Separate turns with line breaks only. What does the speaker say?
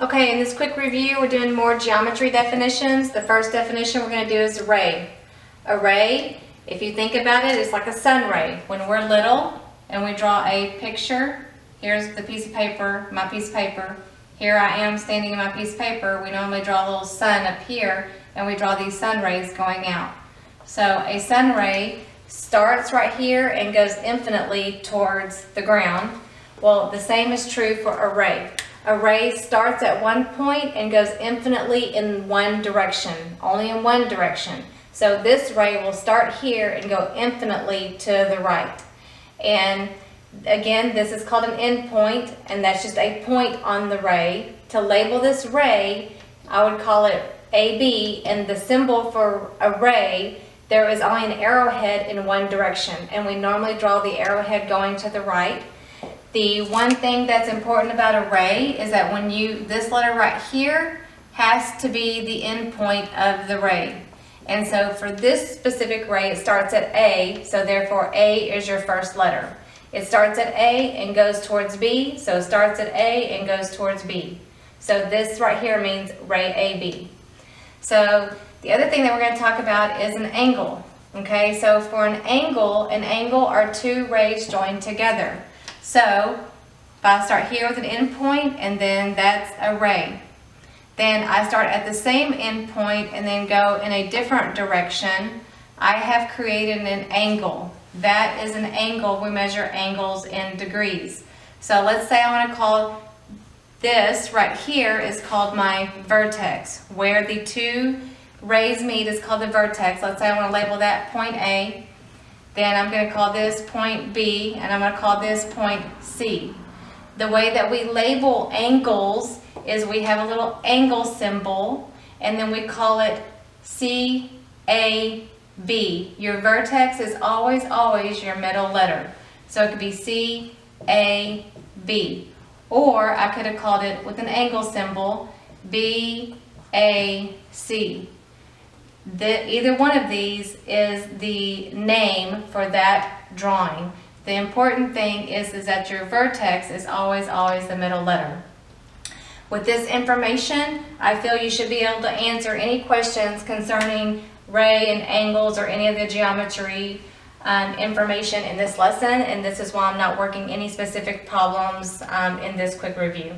Okay, in this quick review, we're doing more geometry definitions. The first definition we're going to do is array. Array, if you think about it, it's like a sun ray. When we're little and we draw a picture, here's the piece of paper, my piece of paper. Here I am standing in my piece of paper. We normally draw a little sun up here, and we draw these sun rays going out. So a sun ray starts right here and goes infinitely towards the ground. Well, the same is true for array. Array starts at one point and goes infinitely in one direction, only in one direction. So this ray will start here and go infinitely to the right. And again, this is called an endpoint, and that's just a point on the ray. To label this ray, I would call it AB, and the symbol for array, there is only an arrowhead in one direction, and we normally draw the arrowhead going to the right. The one thing that's important about array is that when this letter right here has to be the end point of the ray. And so for this specific ray, it starts at A, so therefore A is your first letter. It starts at A and goes towards B, so it starts at A and goes towards B. So this right here means ray AB. So the other thing that we're going to talk about is an angle. Okay, so for an angle are two rays joined together. So if I start here with an endpoint and then that's a ray, then I start at the same endpoint and then go in a different direction, I have created an angle. That is an angle. We measure angles in degrees. So let's say I want to call this right here is called my vertex. Where the two rays meet is called the vertex. Let's say I want to label that point A. Then I'm going to call this point B, and I'm going to call this point C. The way that we label angles is we have a little angle symbol, and then we call it CAB. Your vertex is always your middle letter. So it could be CAB. Or I could have called it with an angle symbol, BAC. Either one of these is the name for that drawing. The important thing is that your vertex is always the middle letter. With this information, I feel you should be able to answer any questions concerning ray and angles or any of the geometry information in this lesson, and this is why I'm not working any specific problems in this quick review.